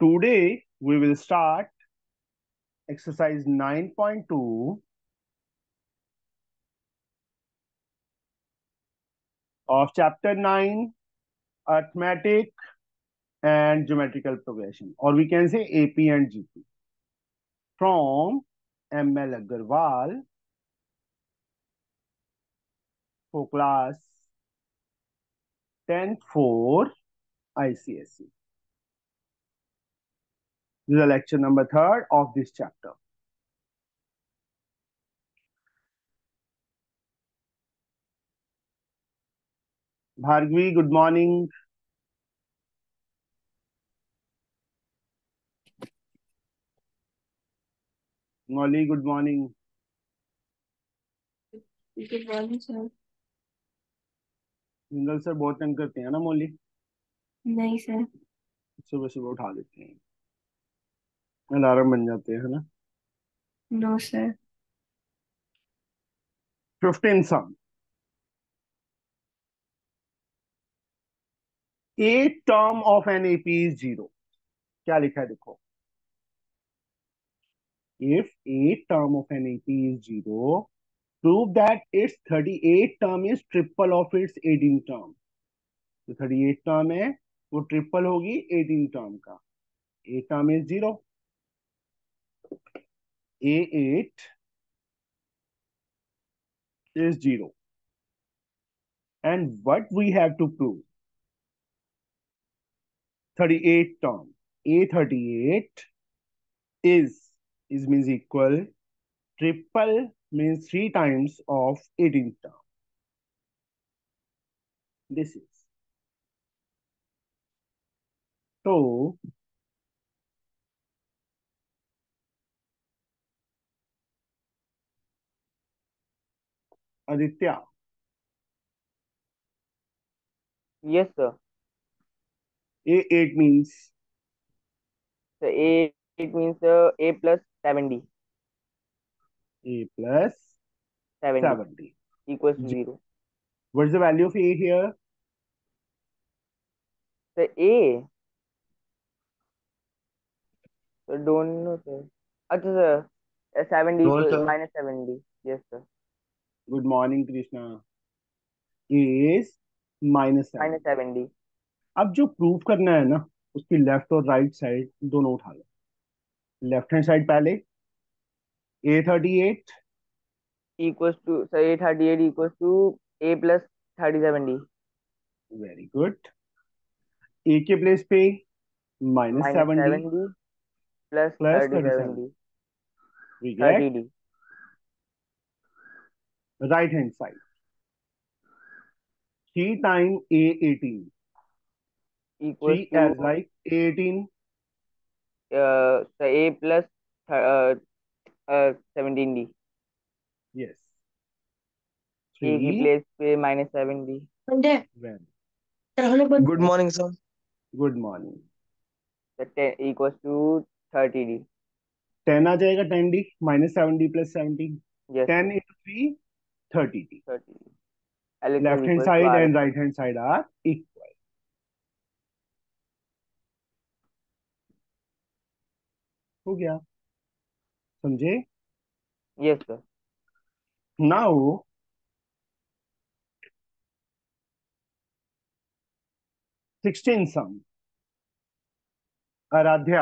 Today we will start exercise 9.2 of chapter 9, arithmetic and geometrical progression, or we can say AP and GP, from ML Agarwal for class 10th 4 ICSE. This is the lecture number 3rd of this chapter. Bhargavi, good morning. Molly, good morning. Good morning, sir. Jindal sir बहुत तंग करते हैं ना मौली, नहीं sir. सुबह सुबह उठा देते हैं, अलार्म बन जाते हैं ना. No sir. 15 sum. A term of an AP is 0. क्या लिखा है देखो. If a term of an AP is 0, prove that its 38 term is triple of its 18 term. तो 38 टर्म है वो ट्रिपल होगी 18 टर्म का. A term is 0. A8 is 0. And what we have to prove? 38 term. A38 is means equal. Triple means 3 times of 18 term. This is. तो Aditya, Yes, sir. A8 means So it means A plus 70. A plus 70 70. equals to 0. What is the value of A here? So A. So don't know, sir. अच्छा sir. 70 Roll, equals sir. minus 70. Yes, sir. Good morning, Krishna. A is minus 7. Minus 70 अब जो prove करना है ना, उसकी left और right side दोनों उठा लो. लेफ्ट हैंड साइड पहले. A38 equals to, so A38 equals to A plus 3070 very good. A के प्लेस पे minus minus 70 70 plus plus 37. 3070 we get 30D right hand side. 3 time A18. equals 3 to as like A18. so A plus 17D. Yes. A की 3. Place पे minus 70. Very Good morning, sir. good morning. So 10 equals to 30D. 10 आ जाएगा. 10D minus 70 plus 70. Yes, 10 sir. into 3 30D. 30D. Alex is left hand equals to side R. And right hand side R equal. हो गया. समझे? Yes, sir. Now 16 sum. Aaradhya,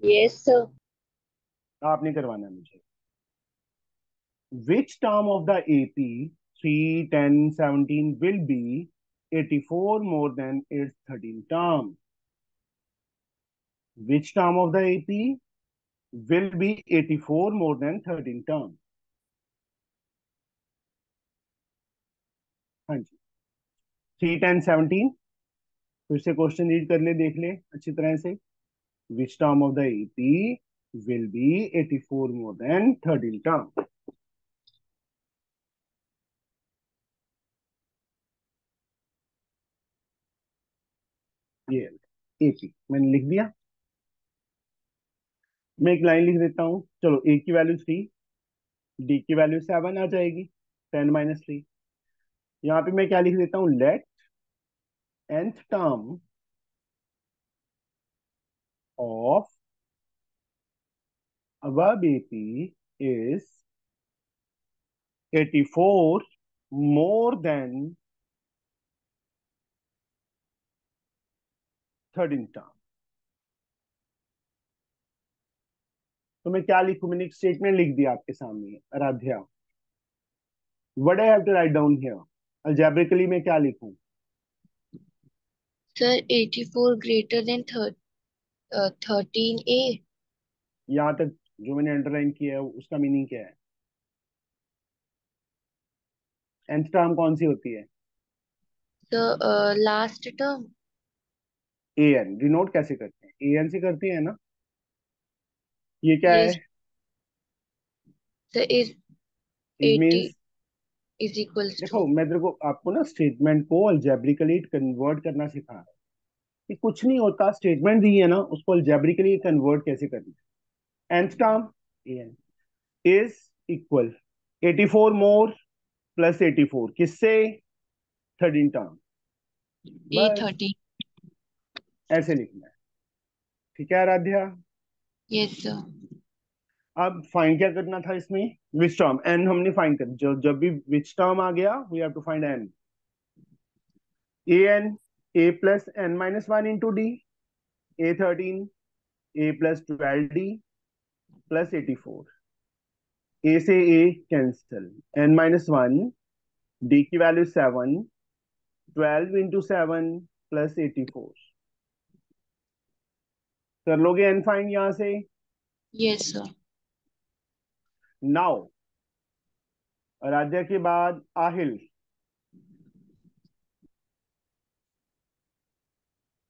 yes sir. आपने करवाना है मुझे. Which term of the AP 3, 10, 17 will be 84 more than its 13 term? Which term of the AP will be 84 more than 13 term? हाँ जी. 3, 10, 17. फिर से क्वेश्चन रीड कर ले, देख ले अच्छी तरह से. Which term of the AP will be 84 more than 13 term? ये AP मैंने लिख दिया. मैं एक लाइन लिख देता हूं. चलो, A की वैल्यू 3, D की वैल्यू 7 आ जाएगी. 10 माइनस 3. यहाँ पे मैं क्या लिख देता हूँ? Let nth term of above 80 is 84 more than 13th term. तो मैं क्या लिखूं? मैंने एक स्टेटमेंट लिख दिया आपके सामने, Aaradhya. What I have to write down here? Algebraically मैं क्या लिखूं? Sir, 84 greater than 13A. यहां तक जो मैंने अंडरलाइन किया है उसका मीनिंग क्या है? nth टर्म कौन सी होती है? The last term. an. Denote कैसे करते हैं? an से करती है ना. ये क्या है? Yes. Sir, is is 80 means. is equals देखो, to. मैं तेरे को आपको ना स्टेटमेंट को अलजेब्रिकली कन्वर्ट करना सिखा रहा हूं कि कुछ नहीं होता. स्टेटमेंट दी है ना, उसको अलजेब्रिकली कन्वर्ट कैसे करना है. nth term an is equal 84 more plus 84 किससे? 13 टर्म. बस A13. ऐसे लिखना है. ठीक है आराध्या. Yes, sir. अब फाइंड क्या करना था इसमें? Which term. एन हमने फाइंड कर, जब भी विच टर्म आ गया we have to find N. A N A plus N minus one into D. A13 A plus 12D plus 84. A से A cancel. N minus one. D की value 7. 12 into 7 plus 84. कर लोगे N find यहां से? Yes, sir. Now Aaradhya के बाद Aahil.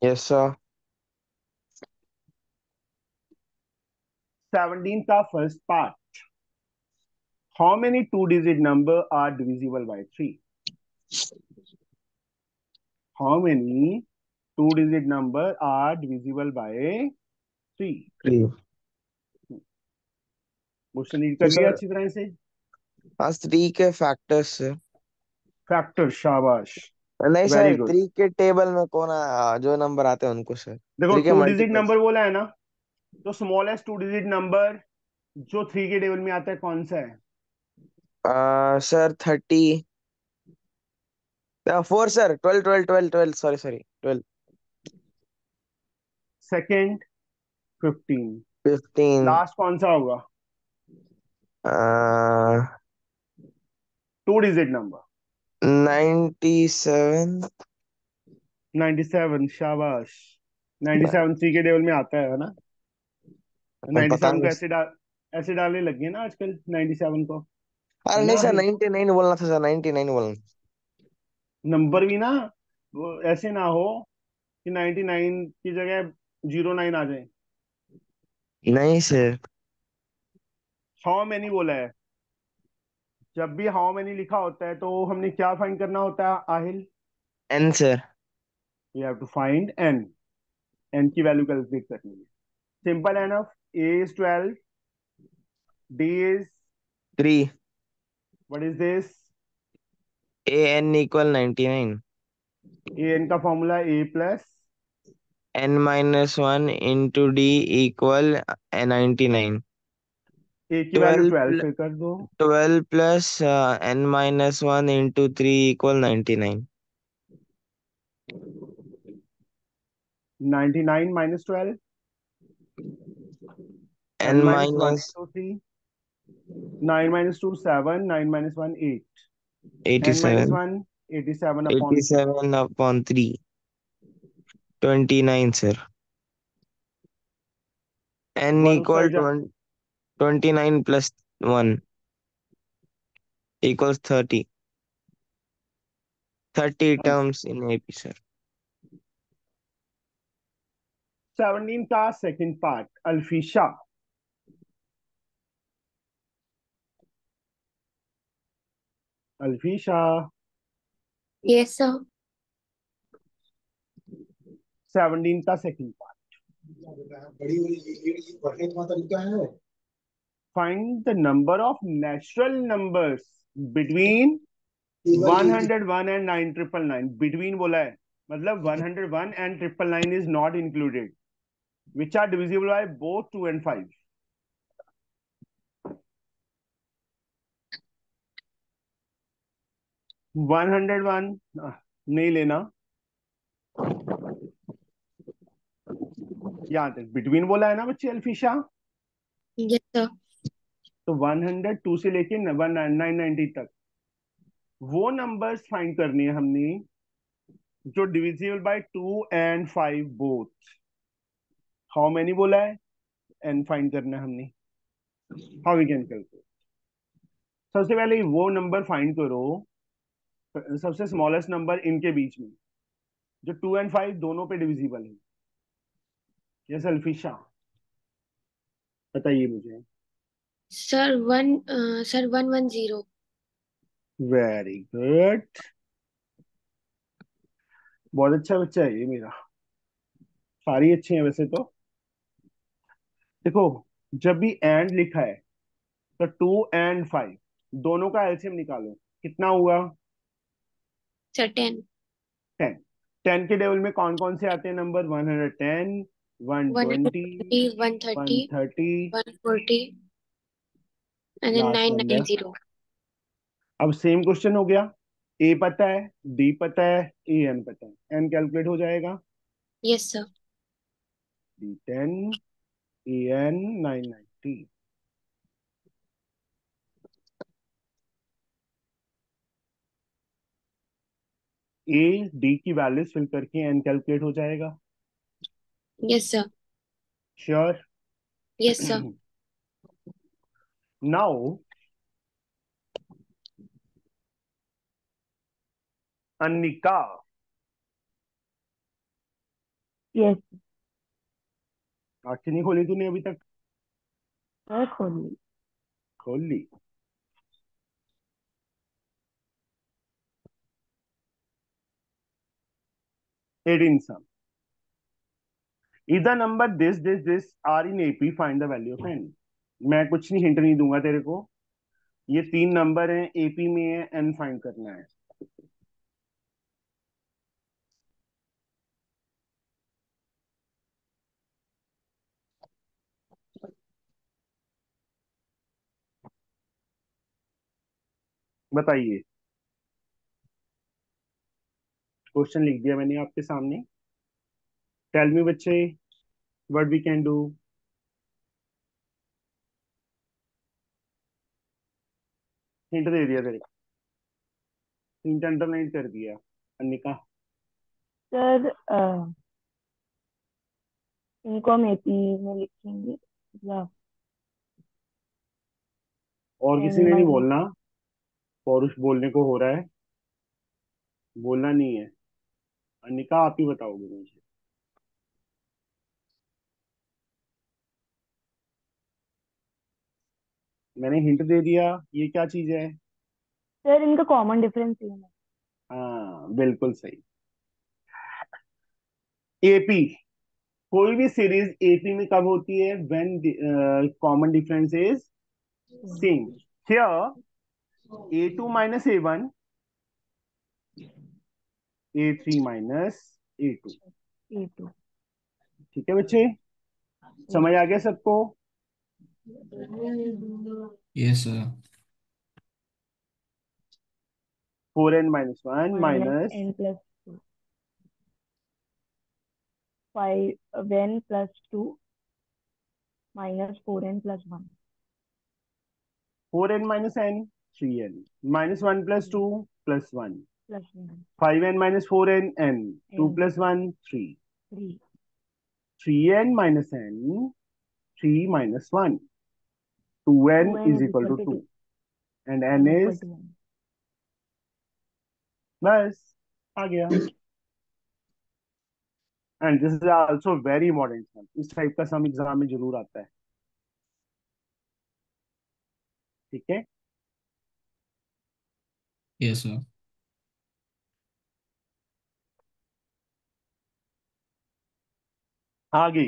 Yes, sir. 17 का first part. How many two digit number are divisible by 3? How many two digit number are divisible by 3? Three. Question read तो कर लिया सर अच्छी तरह से? हाँ, थ्री के फैक्टर्स से. फैक्टर. शाबाश. नहीं वेरी सर, गुड. थ्री के टेबल में कौन जो नंबर आते हैं उनको सर. देखो, थ्री के टू डिजिट मल्टीपल्स. नंबर बोला है ना, तो स्मॉलेस्ट टू डिजिट नंबर जो 3 के टेबल में आता है कौन सा है? Sir 30. Four sir. 12 12 12 12, sorry sorry, 12. Second 15. 15. Last कौन सा होगा? To digit number. 97. 97. शाबाश. 97 3 के टेबल में आता है ना. पता 97 को नहीं. ऐसे डालने लग गए ना आजकल 97 को. अरे है नहीं ना सर, आहिल? 99 बोलना था सर, 99 बोलना. नंबर भी ना वो ऐसे ना हो कि 99 की जगह 09 आ जाए. नहीं सर. हाउ मैनी बोला है. जब भी हाउ मैनी लिखा होता है तो हमने क्या फाइंड करना होता है Aahil? N sir. We have to find N. N की वैल्यू कैलकुलेट करनी है. Simple enough. A is 12. D is. 3. What is this? A N equal 99. A N का formula A plus. N minus one into D equal 99. A की value 12 12 फिर कर दो. 12 plus N minus one into three equal 99. 99 minus 12. N N minus one minus into 3. 9 minus 2 7. 9 minus 1 8. N minus 87. 1 87 upon 3. 87 upon 3. 29 sir. N one उस equal side जा. 29 plus 1 equals 30. 30 terms in AP sir. 17 का second part. अल्फीशा. अल्फीशा. Yes, sir. 17 का second part. बड़ी वाली पढ़ने का तरीका है. Find the number of natural numbers between table के 101 एंड 9999. बिटवीन बोला है मतलब 101 and 999 is not included. Which are divisible by both 2 and 5. 101 नहीं लेना, यहां तक बिटवीन बोला है ना बच्चे अल्फिशा, यस सर। तो 102 से लेके 990 तक वो नंबर्स फाइंड करनी है हमने जो divisible by 2 and 5 both. How many बोला है, एन फाइंड करना है हमने. How we can calculate. सबसे पहले वो नंबर फाइंड करो, सबसे स्मॉलेस्ट नंबर इनके बीच में जो 2 and 5 दोनों पे डिविजिबल है. यस अल्फिशा, बताइए मुझे. सर 110। वेरी गुड, बहुत अच्छा बच्चा है ये मेरा. सारी अच्छे हैं वैसे तो. देखो, जब भी एंड लिखा है तो 2 and 5 दोनों का एलसीएम निकालो, कितना हुआ. सर 10। 10. 10 के टेबल में कौन कौन से आते हैं number. 110, 120, 120, 130, 130. 140 and then last one left. 990। अब सेम क्वेश्चन हो गया. ए पता है, डी पता है, ए एन पता है, एन कैलकुलेट हो जाएगा. Yes sir. D 10, a n 990. A d की वैल्यूज फिल करके एन कैलकुलेट हो जाएगा. Yes sir. Sure. Yes sir. Now Anika, yes आंखें नहीं खोली तूने अभी तक. सर, खोल ली। खोल ली. Eighteen sum. इधर number this are in AP, find the value of n. मैं कुछ नहीं, हिंट नहीं दूंगा तेरे को. ये तीन नंबर हैं, एपी में है, एन फाइंड करना है. बताइए. क्वेश्चन लिख दिया मैंने आपके सामने. टेल मी बच्चे, what we can do. Hint दे दिया तेरे को, हिंट अंडरलाइन कर दिया. अनिका, सर इनको हम एपी में लिखेंगे, मतलब और किसी एन ने नहीं माइनस। बोलना. पौरुष बोलने को हो रहा है, बोलना नहीं है. अनिका आप ही बताओगे मुझे. मैंने हिंट दे दिया, ये क्या चीज है. सर इनका कॉमन डिफरेंस ये है। हाँ बिल्कुल सही. एपी, कोई भी सीरीज एपी में कब होती है, when common difference is same. Here A2 - A1, A3 - A2. A two. ठीक है बच्चे, समझ आ गया सबको. Yes sir. 4n - 1 minus minus n plus two, 5 n plus two minus 4n+1। 4n - n, 3n, -1 + 2 +1. Plus 1 5n - 4n, n. 2 n + 1, 3. 3। 3n - n, 3 - 1. 2n 2n is is equal equal to to 2 2। and n N equal is, to 1। बस आ गया. And this is also very important sum. इस type का सम exam में जरूर आता है. ठीक है. Yes sir. आगे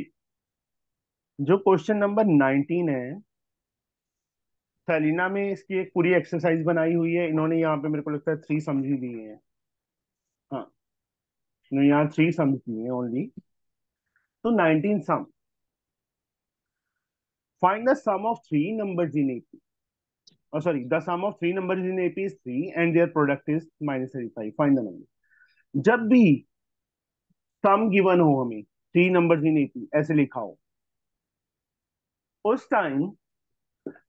जो क्वेश्चन नंबर 19 है, सेलिना में इसकी एक पूरी एक्सरसाइज बनाई हुई है इन्होंने. यहाँ पे मेरे को लगता है 3 समझी दिए हैं. हाँ, इन्होंने यहाँ 3 समझ दिए हैं ओनली. तो 19 सम, Find the sum of three numbers in AP. Oh, sorry. The sum of three numbers in AP is 3 and their product is -35. Find the number. जब भी सम गिवन हो हमें थ्री नंबर्स इन AP ऐसे लिखा हो, उस time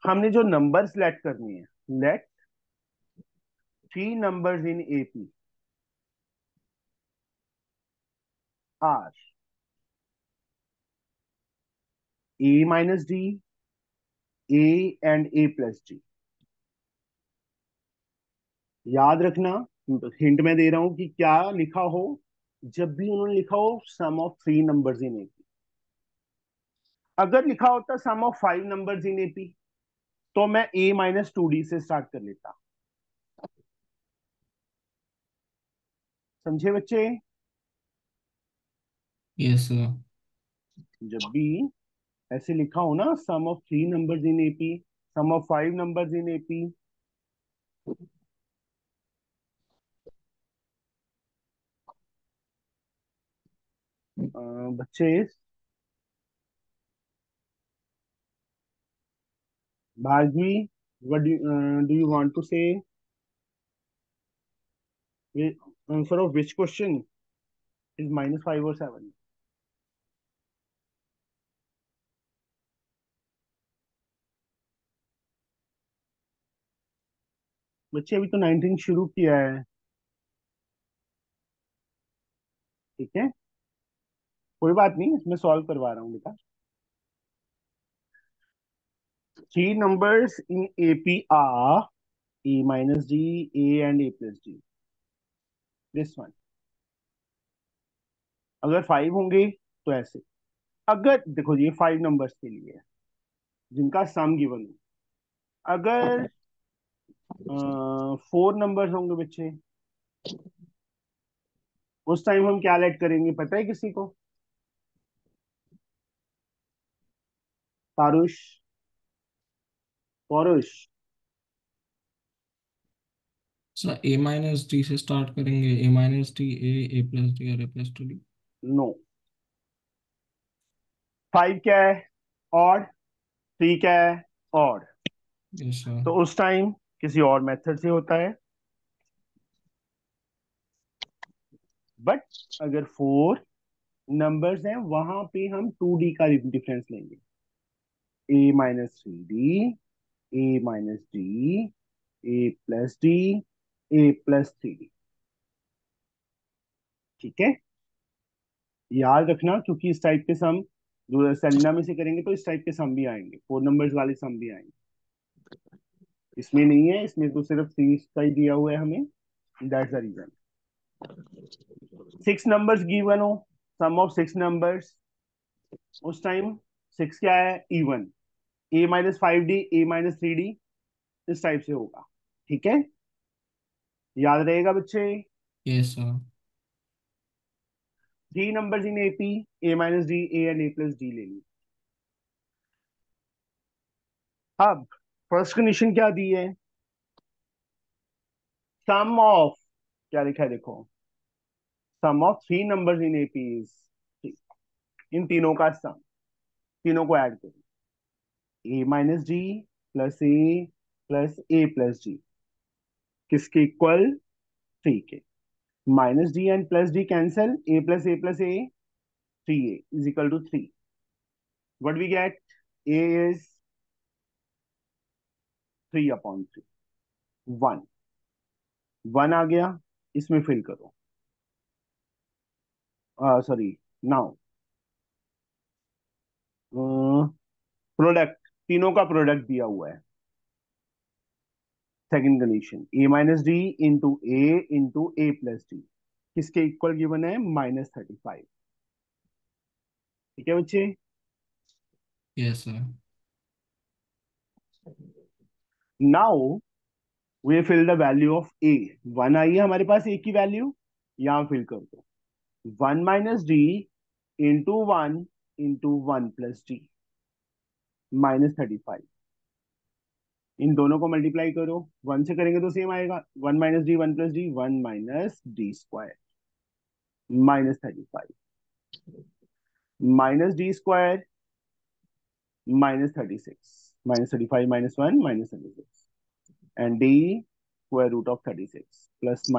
हमने जो नंबर सेलेक्ट करनी है, let three numbers in AP are A minus D, A and A plus D. याद रखना, हिंट में दे रहा हूं कि क्या लिखा हो जब भी उन्होंने लिखा हो sum of three numbers in AP। अगर लिखा होता sum of five numbers in AP तो मैं A-2D से स्टार्ट कर लेता। समझे बच्चे? Yes sir. जब भी ऐसे लिखा हो ना sum of three numbers in AP, sum of five numbers in AP, बच्चे Bhargavi, what do you want to say? Answer of which question is -5 or 7? बच्चे अभी तो 19 शुरू किया है, ठीक है, कोई बात नहीं, इसमें सॉल्व करवा रहा हूँ बेटा। Three numbers in AP are A-D, A and A plus D. This one. अगर फाइव होंगे तो ऐसे, अगर देखो ये फाइव नंबर्स के लिए है जिनका सम गिवन हो। अगर फोर नंबर्स होंगे बच्चे, उस टाइम हम क्या ऐड करेंगे पता है किसी को? पारुष, पौरुष? सर A-D से स्टार्ट करेंगे, A-D, A प्लस डी और A plus two d. No, five क्या है? ऑड। थ्री क्या है? ऑड। Yes sir. तो उस टाइम किसी और मेथड से होता है। बट अगर फोर नंबर्स हैं वहां पे हम 2D का डिफरेंस लेंगे। A-3D, A-D, A plus D, A plus 3D। ठीक है, याद रखना, क्योंकि इस टाइप के सम जो सेलिना में से करेंगे तो इस टाइप के सम भी आएंगे, फोर नंबर्स वाले सम भी आएंगे। इसमें नहीं है, इसमें तो सिर्फ थ्री का ही दिया हुआ है हमें, that's the reason. Six numbers given हो, सम ऑफ सिक्स नंबर्स, उस टाइम सिक्स क्या है? इवन। A-5D, A-3D, इस टाइप से होगा। ठीक है, याद रहेगा बच्चे? Yes sir. Three numbers in AP, A-D, A and A plus D ले ली। अब फर्स्ट कंडीशन क्या दी है? सम ऑफ, क्या लिखा है देखो, sum of three numbers in AP is, इन तीनों का सम, तीनों को ऐड करो। A-D plus A plus D किसके इक्वल? थ्री के। -D and plus D cancel, A plus A, 3A is equal to 3। What we get? A is 3/3, 1। 1 आ गया, इसमें फिल करो। सॉरी, नाउ प्रोडक्ट, तीनों का प्रोडक्ट दिया हुआ है। Second condition, A-D into A plus D किसके इक्वल गिवन है? -35। ठीक है बच्चे? Yes sir. Now we fill the value of A। 1 आई है हमारे पास A की वैल्यू, यहां फिल कर दो। 1 - D into 1 into 1 plus D, -35। इन दोनों को मल्टीप्लाई करो, 1 से करेंगे तो सेम आएगा। 1 - D 1 plus D, 1 - D², -35। -D² -36, -35 -1 -36, and d square root of 36 plus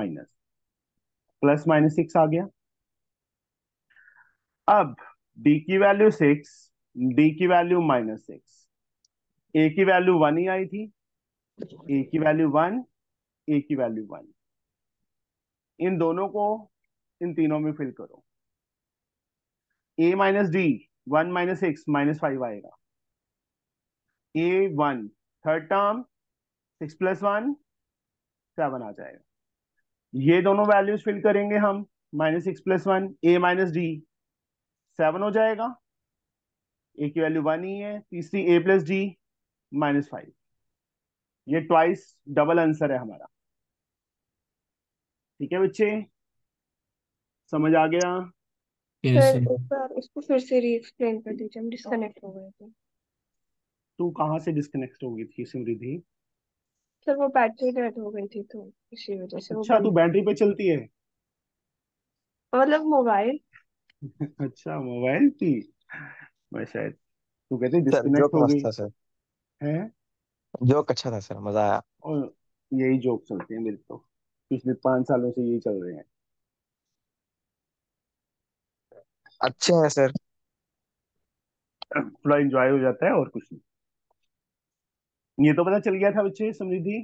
minus 6 आ गया। अब डी की वैल्यू 6, डी की वैल्यू -6, ए की वैल्यू 1 ही आई थी, ए की वैल्यू 1, ए की वैल्यू 1। इन दोनों को इन तीनों में फिल करो। ए माइनस डी 1 -6 -5 आएगा। A1 थर्ड टर्म 6 + 1 7 आ जाएगा। ये दोनों वैल्यूज फिल करेंगे हम, -6 + 1 A माइनस डी 7 हो जाएगा, ए की वैल्यू 1 ही है। तीसरी A + D -5। ये ट्वाइस डबल आंसर है हमारा। ठीक है बच्चे, समझ आ गया? Yes sir sir. एक बार इसको फिर से री एक्सप्लेन कर दीजिए, हम डिस्कनेक्ट हो गए थे। तू कहाँ से डिस्कनेक्ट हो गई थी समृद्धि? सर वो बैटरी डेड हो गई थी तो इसी वजह से वो अच्छा, तू बंद, बैटरी पे चलती है? मतलब मोबाइल। अच्छा, मोबाइल की। मैं शायद तू कहते सर डिस्कनेक्ट जोक हो मस्त गई था सर। है। जोक अच्छा था सर, मजा आया। और यही जोक चलते हैं मेरे तो, पिछले 5 सालों से यही चल रहे हैं। अच्छे हैं सर। थोड़ा एंजॉय हो जाता है और कुछ नहीं। ये तो पता चल गया था बच्चे समृद्धि।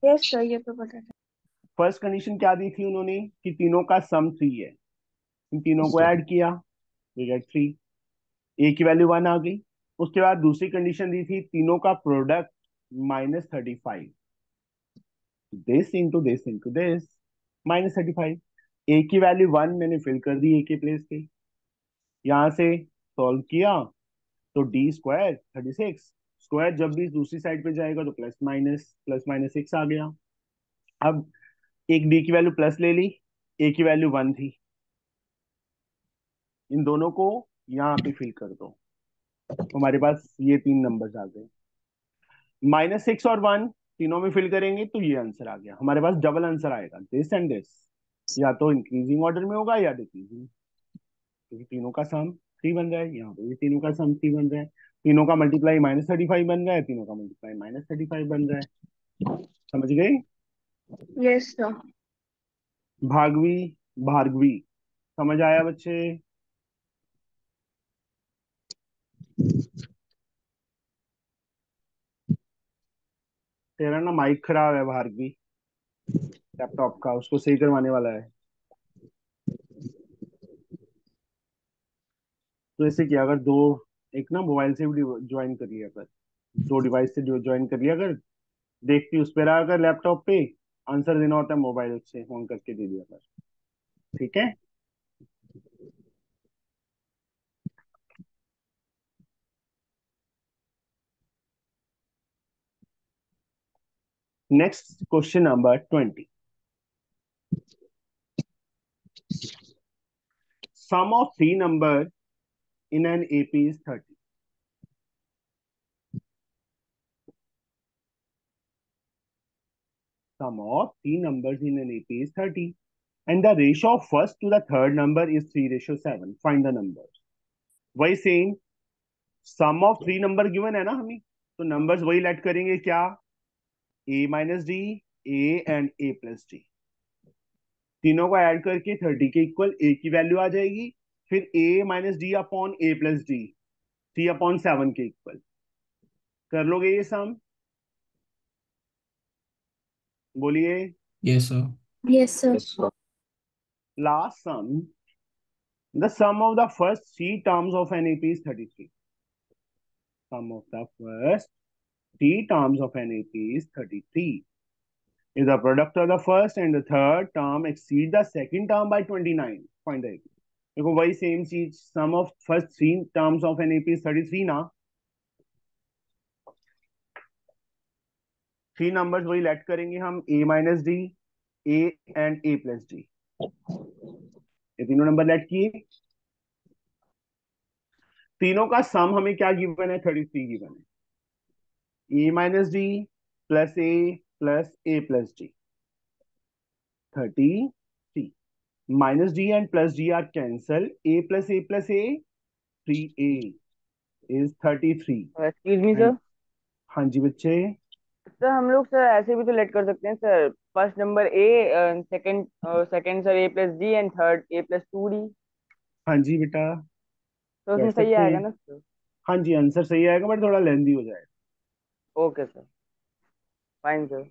यस सर, ये तो पता था। फर्स्ट कंडीशन क्या दी थी उन्होंने कि तीनों का सम 3 है। इन तीनों को ऐड किया, वी गेट 3। ए की वैल्यू 1 आ गई। उसके बाद दूसरी कंडीशन दी थी तीनों का प्रोडक्ट -35, दिस इंटू दिस, -35। ए की वैल्यू 1 मैंने फिल कर दी ए के प्लेस पे, यहां से सॉल्व किया तो डी स्क्वायर 36 स्क्वायर जब भी दूसरी साइड पे जाएगा तो प्लस माइनस 6 आ गया। अब एक डी की वैल्यू प्लस ले ली, ए की वैल्यू 1 थी, इन दोनों को यहाँ पे फिल कर दो, हमारे पास ये 3 नंबर्स आ गए। -6 और 1 तीनों में फिल करेंगे तो ये आंसर आ गया। हमारे पास डबल आंसर आएगा, दिस एंड दिस, या तो इंक्रीजिंग ऑर्डर में होगा या डिक्रीजिंग, क्योंकि तीनों का सम 3 बन रहा है। यहाँ पे भी तीनों का सम 3 बन रहा है, तीनों का मल्टीप्लाई -35 बन रहा है, तीनों का मल्टीप्लाई -35 बन रहा है। समझ गए? Yes sir. भागवी भार्गवी, समझ आया बच्चे? तेरा ना माइक खराब है भार्गवी, लैपटॉप का, उसको सही करवाने वाला है। तो ऐसे किया अगर दो, एक ना मोबाइल से भी ज्वाइन कर लिया कर, 2 डिवाइस से ज्वाइन कर लिया कर, देखती उस पर रहा कर लैपटॉप पे, आंसर देना होता है मोबाइल से फोन करके दे दिया कर। ठीक है? Next question number 20। Sum of 3 number in an AP is 30. Sum of 3 numbers in an AP is 30. And the ratio of first to the third number is 3:7. Find the numbers. वही same, sum of 3 number given है ना हमें, तो numbers वही let करेंगे क्या, a minus डी, a and a plus D. तीनों को ऐड करके 30 के इक्वल a की वैल्यू आ जाएगी, फिर a minus D upon a plus D 3/7 के इक्वल। कर लोगे ये सम? बोलिए। Yes sir. Yes, sir. Last sum, the sum of the first 3 terms of an AP is 33. Sum of the first 3 terms of an AP is 33. If the product of the first and the third term exceed the second term by 29, find the AP. देखो वही same चीज, sum of first 3 terms of an AP 33 ना, 3 numbers वही let करेंगे हम, a minus डी, a and a plus डी। ये तीनों नंबर लेट किए, तीनों का सम हमें क्या गिवन है, 33 गिवन है। a minus D plus a plus D 33, minus D and plus D R cancel, a plus a 3a, is 33 excuse me and sir. हाँ जी बच्चे। सर हम लोग सर ऐसे भी तो लेट कर सकते हैं sir, first number A, second second sir A plus D and third A plus two D. हाँ जी बेटा, तो कर उसमें सही सकते आएगा हैं। ना सर? हाँ जी, आंसर सही आएगा बट थोड़ा लेंदी हो जाएगा। Okay sir, fine sir.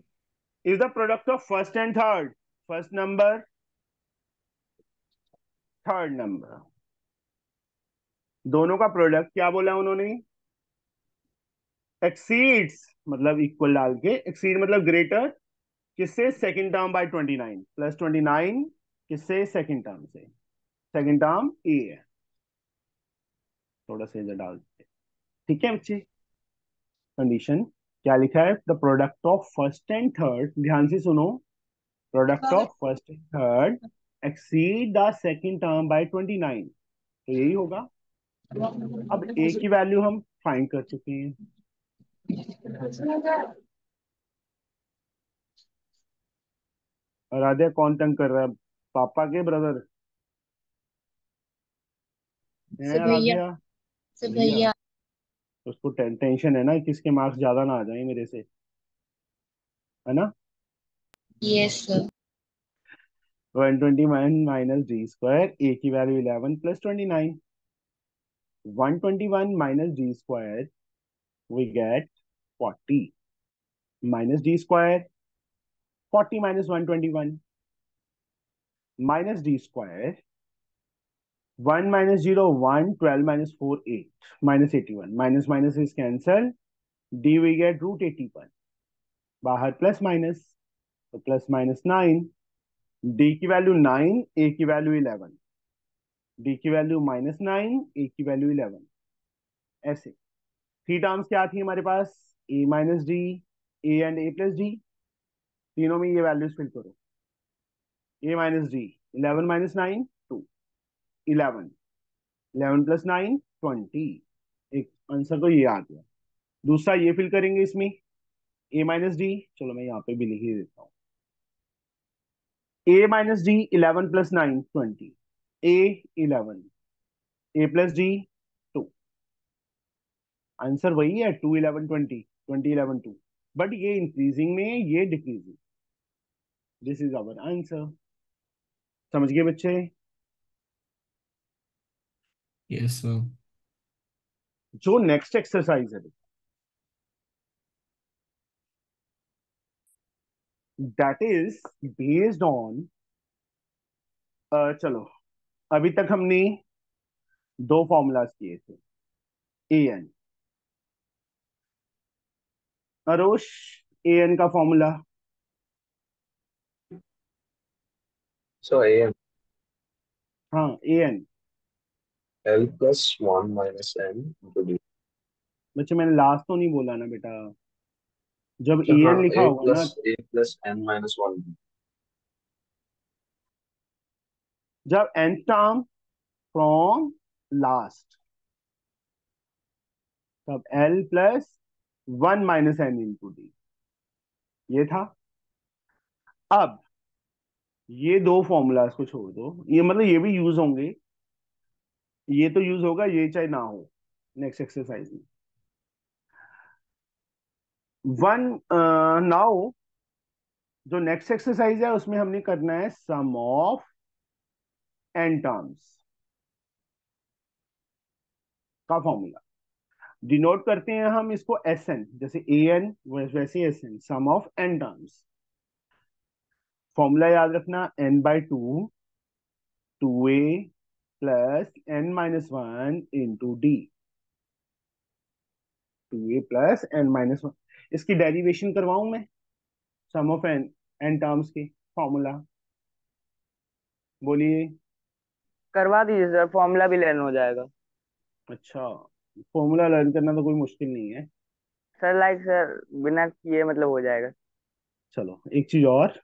Is the product of first and third, first number third number, दोनों का प्रोडक्ट क्या बोला उन्होंने? एक्सीड्स मतलब इक्वल डाल के, एक्सीड मतलब ग्रेटर किससे? सेकंड टर्म बाय 29 प्लस 29 किससे? सेकंड टर्म से। सेकंड टर्म ए है, थोड़ा सा इधर डाल देते हैं। ठीक है बच्चे, कंडीशन क्या लिखा है? The product of first and third, ध्यान से सुनो, product of first and third exceed the second term by 29, तो यही होगा। अब ए की वैल्यू हम फाइंड कर चुके हैं। आराध्या कौन तंग कर रहा है? पापा के ब्रदर हैं? सब भैया, आराध्या सब भैया, भैया। उसको टेंशन है ना किसके मार्क्स ज्यादा ना आ जाए मेरे से, है ना? Yes sir. 121 minus D square, A की value 11 plus 29, 121 minus D square we get 40 minus D square, 40 minus 121 minus D square, 1 minus 0 1, 12 minus 4 8 minus 81, minus minus is cancel, D we get root 81, बाहर plus minus, तो plus minus 9, D की value 9, A की value 11, D की value minus 9, A की value 11, ऐसे three terms क्या थी हमारे पास? A minus D, A and A plus D, तीनों में ये वैल्यूज फिल करो। A minus D, 11 minus 9 2, 11, 11 plus 9 20, एक आंसर तो ये आ गया। दूसरा ये फिल करेंगे इसमें, ए माइनस डी, चलो मैं यहाँ पे भी लिख ही देता हूँ, ए माइनस डी 11 प्लस 9 20, ए 11, ए प्लस डी 2, आंसर वही है 2 11 20, 20 11 2, बट ये इंक्रीजिंग में, ये decreasing. This is our answer. समझ गए बच्चे? Yes sir. जो नेक्स्ट एक्सरसाइज है दैट इज बेस्ड ऑन, चलो अभी तक हमने दो फॉर्मूलाज किए थे, ए एन, अरोश ए एन का फॉर्मूला। So AM हाँ a n, L plus 1 minus N into D. बच्चे मैंने लास्ट तो नहीं बोला ना बेटा, जब अच्छा ए हाँ, एन लिखा होगा ना, A plus N minus 1 D. जब एन टर्म फ्रॉम लास्ट, तब l plus 1 minus n into d, ये था। अब ये दो फॉर्मूलाज को छोड़ दो, ये मतलब ये भी यूज होंगे, ये तो यूज होगा, ये चाहे ना हो नेक्स्ट एक्सरसाइज में। वन नाउ जो नेक्स्ट एक्सरसाइज है उसमें हमने करना है सम ऑफ एन टर्म्स का फॉर्मूला। डिनोट करते हैं हम इसको एस एन, जैसे ए एन वैसे s n, sum of n terms. Formula याद रखना, n by two, two a plus N minus one into d, two a plus N minus one. इसकी डेरिवेशन करवाऊं मैं, sum of n n terms के formula, बोलिए। करवा दीजिए sir, formula भी लर्न हो जाएगा। अच्छा, फॉर्मूला लर्न करना तो कोई मुश्किल नहीं है। सर लाइक सर बिना किए मतलब हो जाएगा। चलो एक चीज और,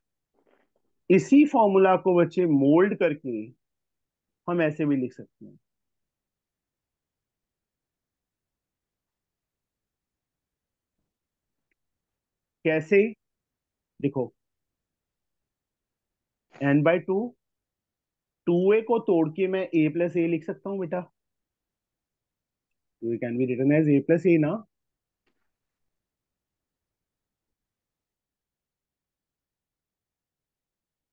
इसी फॉर्मूला को बच्चे मोल्ड करके हम ऐसे भी लिख सकते हैं। कैसे? देखो, एन बाई टू, टू ए को तोड़ के मैं ए प्लस ए लिख सकता हूँ बेटा, तो it can be written as a plus a ना.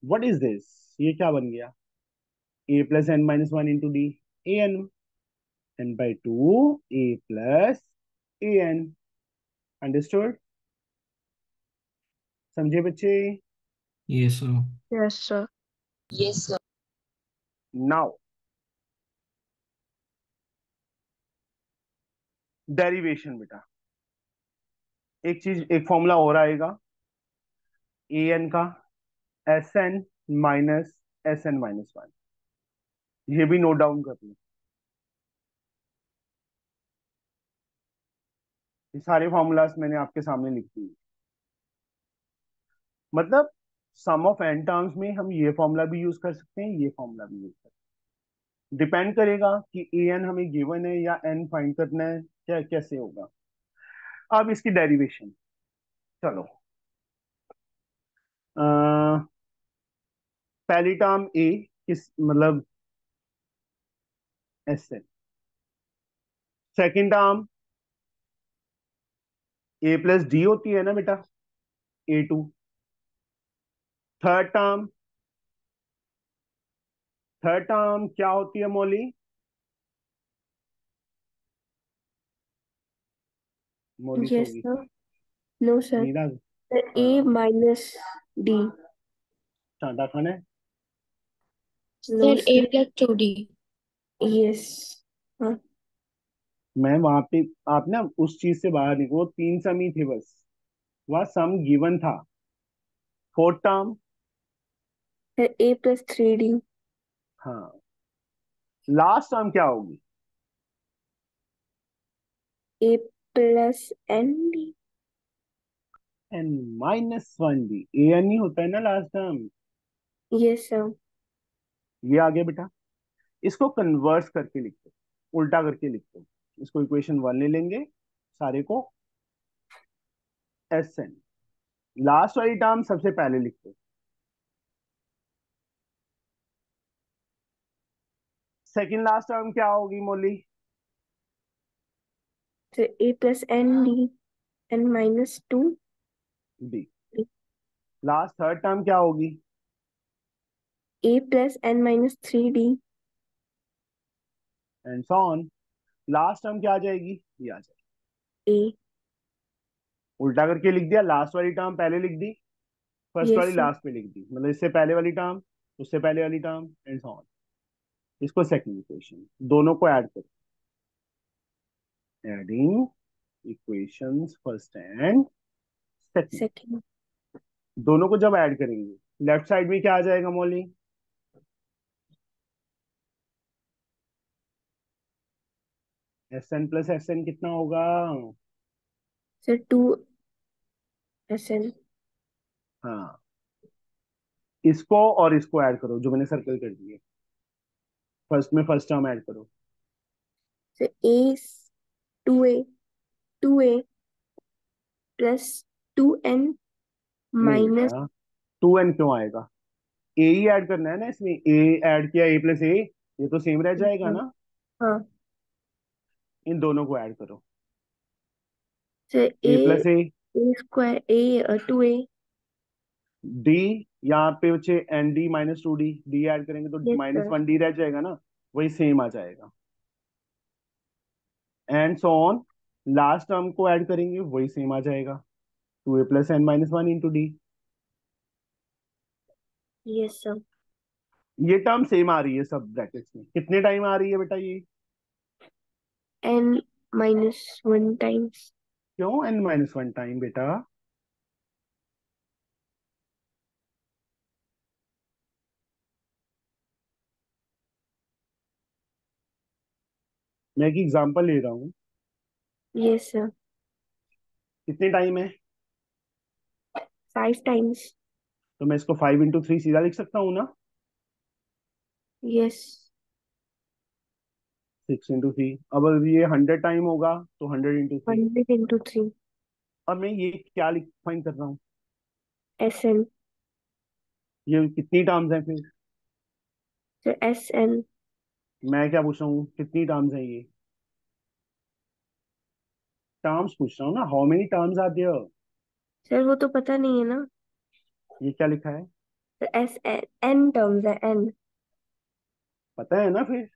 What is this? ये क्या बन गया? a plus n minus 1 into d, an, n by 2 a plus an. Understood? समझे बच्चे? Yes, sir. Yes, sir. Yes, sir. Now derivation बेटा, एक formula और आएगा ए एन का, s n minus s n minus 1. ये भी नोट डाउन कर लो. ये सारे फॉर्मूलाज मैंने आपके सामने लिख दिए. मतलब सम ऑफ एन टर्म्स में हम ये फॉर्मूला भी यूज कर सकते हैं, ये फॉर्मूला भी यूज कर सकते हैं. डिपेंड करेगा कि ए एन हमें गिवन है या एन फाइंड करना है, क्या कैसे होगा. अब इसकी डेरिवेशन चलो. पहली टर्म ए किस मतलब एस एन. सेकेंड टर्म ए प्लस डी होती है ना बेटा, ए टू. थर्ड टर्म क्या होती है मौली? मौली Yes, होगी sir. No, sir. Neera. Sir, A हाँ, minus D. चांटा खाना है. No, Sir, A sir. plus 2D. Yes. हाँ. मैं वहां पे, आप ना उस चीज से बाहर निकलो. 3 सम ही थे बस, वह सम गिवन था. Fourth term, Sir, A plus 3D. हाँ. लास्ट टर्म क्या होगी? A plus ND. N minus 1 D. A N ही होता है ना लास्ट टर्म. Yes, sir. ये आ गया बेटा. इसको कन्वर्स करके लिख दो, उल्टा करके लिख दो. इसको इक्वेशन 1 ले लेंगे सारे को, एस एन. लास्ट वाली टर्म सबसे पहले लिख दो. सेकेंड लास्ट टर्म क्या होगी मोली? Sir, A plus ND. N minus 2. D. Last third term क्या होगी? A plus N minus 3D. And so on. Last term क्या आ जाएगी? ये आ जाएगी. A. उल्टा करके लिख दिया. लास्ट वाली टर्म पहले लिख दी, फर्स्ट Yes, वाली sir. लास्ट पे लिख दी. मतलब इससे पहले वाली टर्म, उससे पहले वाली टर्म, एंड सो ऑन. इसको सेकंड इक्वेशन, दोनों को ऐड करो. Adding equations first and second. Second. दोनों को जब ऐड करेंगे लेफ्ट साइड में क्या आ जाएगा Mauli? S N plus S N कितना होगा? Sir, 2 SN. हाँ. इसको और इसको ऐड करो जो मैंने सर्कल कर दिए. फर्स्ट में फर्स्ट टर्म ऐड करो. Sir, A is 2A plus 2N नहीं minus. बेटा, 2n क्यों आएगा? ए ही ऐड करना है ना इसमें. ए ऐड किया, ए प्लस ए, ये तो सेम रह जाएगा ना. हाँ. इन दोनों को ऐड करो. Sir, a plus a, A square A 2A. D. यहाँ पे बच्चे n d minus 2 d. D add करेंगे तो Yes, माइनस sir. 1 डी रह जाएगा ना, वही सेम आ जाएगा. And so on. Last term को ऐड करेंगे वही सेम आ जाएगा. 2a plus N minus 1 into d. Yes, sir. ये टर्म सेम आ रही है सब ब्रैकेट्स में. कितने टाइम आ रही है बेटा ये? N minus 1 times. क्यों एन माइनस 1 टाइम बेटा? मैं एक एग्जांपल ले रहा हूँ. Yes, sir. कितने टाइम है? 5 times. तो मैं इसको 5 इंटू 3 सीधा लिख सकता हूँ ना. Yes. 6 इंटू 3. अब अगर ये 100 टाइम होगा तो 100 इंटू 3. 100 into 3. अब मैं ये क्या लिख फाइंड कर रहा हूँ? SN. ये कितनी टर्म्स हैं फिर? Sir, SN. मैं क्या पूछ रहा हूँ, कितनी टर्म्स हैं ये? टर्म्स पूछ रहा हूँ ना, how many terms are there. Sir वो तो पता नहीं है ना। ये क्या लिखा है, एस एन टर्म्स है एन। पता है ना फिर।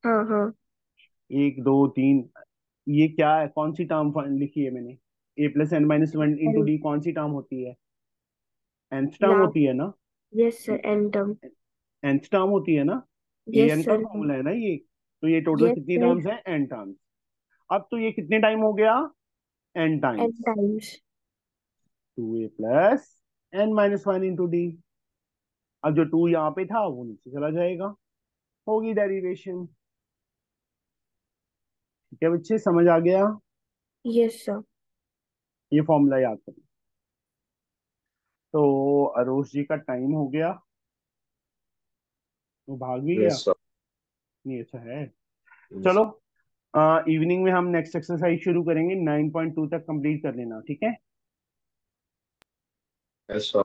हाँ हाँ। एक दो तीन, ये क्या है, कौन सी टर्म लिखी है मैंने। A plus N minus one into N D कौन सी टर्म होती है, nth टर्म लास्ट। होती है ना। Yes sir n term. nth term होती है ना, ए यस एन का सर। फॉर्मूला है ना ये। तो ये टोटल यस कितनी सर टर्म्स है, एन टर्म्स। अब तो ये कितने टाइम हो गया, n n times. Times. 2a plus N minus one into d. अब जो 2 यहाँ पे था वो नीचे चला जाएगा, होगी डेरिवेशन। ठीक है बच्चे, समझ आ गया। Yes sir. ये फॉर्मूला याद करो। तो अरोश जी का टाइम हो गया, वो भाग भी गया। Yes, sir. नहीं अच्छा है। Yes, चलो, इवनिंग में हम नेक्स्ट एक्सरसाइज शुरू करेंगे, 9.2 तक कंप्लीट कर लेना, ठीक है। yes, sir.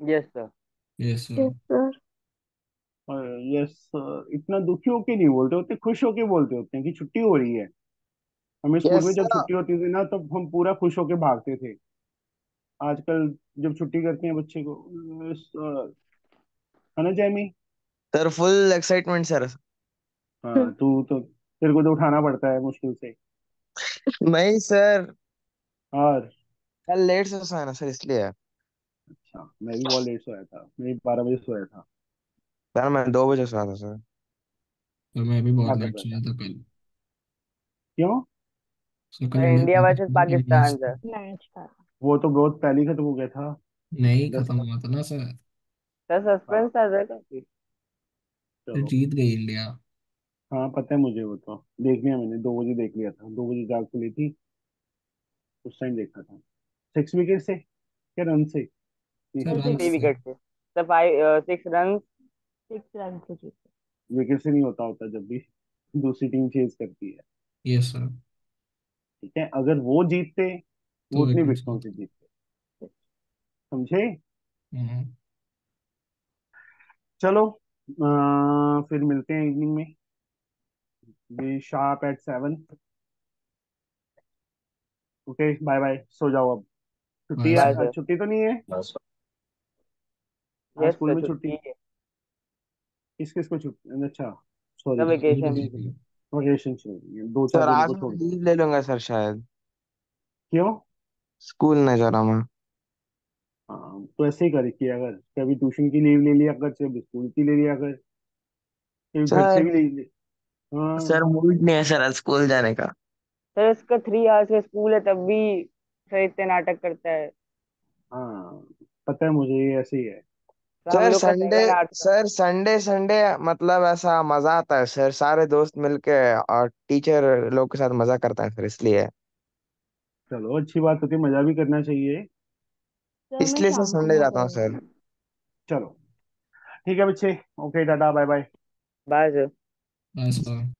Yes sir. Yes sir. Yes sir. Yes, इतना दुखी होके नहीं बोलते होते, खुश होके बोलते होते हैं कि छुट्टी हो रही है। हमें स्कूल यस में जब सर। छुट्टी होती थी ना, तब हम पूरा खुश होके भागते थे। आजकल जब छुट्टी करते हैं बच्चे को, "यस, है ना Jamie. Sir full excitement sir. हाँ तू तो, तेरे को तो उठाना पड़ता है मुश्किल से। नहीं सर, और कल लेट से सोया ना सर इसलिए। अच्छा, मैं भी बहुत लेट सोया था, मैं 12 बजे सोया था। सर मैं 2 बजे सोया था सर। तो मैं भी क्या बहुत कर लेट रहा सोया था, था कल। क्यों। सो कल sir India India versus Pakistan का मैच पाकिस्तान था। सर। मैच था। वो तो बहुत पहले ही खत्म हो गया था। नहीं, दस खत्म का हुआ था ना सर। सर हाँ सस्पेंस था सर काफी। फिर चलो। जीत गई इंडिया। हाँ पता है मुझे, वो तो देख लिया मैंने, 2 बजे देख लिया था, 2 बजे जाग खुली थी, उस टाइम देखा था। 6 विकेट से, क्या रन से, नहीं sir sir 6 wicket run three six. से। से। विकेट से सर, 5 6 रन। 6 रन से जीते। विकेट से नहीं होता होता जब भी दूसरी टीम चेज करती है। Yes sir. ठीक है, अगर वो जीतते, वो तो उतनी विकेट विकेटों से। से जीतते, समझे। हम्म। चलो, फिर मिलते हैं इवनिंग में, be sharp at 7। Okay bye bye, सो जाओ अब। छुट्टी बाय है बाय सर। आज, सर। छुट्टी तो नहीं है। Yes, sir. आज यस स्कूल सर में छुट्टी, छुट्टी है। किस किस को छुट्टी, अच्छा सॉरी, सर वेकेशन। वैकेशन चल रही है, 2 4 सर दिन आज को मैं छोड़ दो। लीव ले लूंगा सर शायद। क्यों। स्कूल नहीं जा रहा मैं। हाँ तो ऐसे ही कर किया अगर, कभी ट्यूशन की लीव ले लिया कर, कभी स्कूल की ले लिया कर, कभी घर से सर भी ले ले। हाँ। सर मूड नहीं है सर आज स्कूल जाने का। सर इसका 3 आवर्स का स्कूल है तब भी सर इतने नाटक करता है। हाँ पता है मुझे, ये ऐसे ही है। तो हम सर लोग का संडे 7 आवर्स का। सर संडे संडे मतलब ऐसा मजा आता है सर, सारे दोस्त मिलके और टीचर लोग के साथ मजा करता है सर इसलिए। चलो अच्छी बात होती है, मजा भी करना चाहिए। सर मैं इसलिए सर शाम को संडे आ जाता हूँ सर। जाऊंगी। चलो ठीक है बच्चे, okay tata bye bye. Bye sir. Bye sir.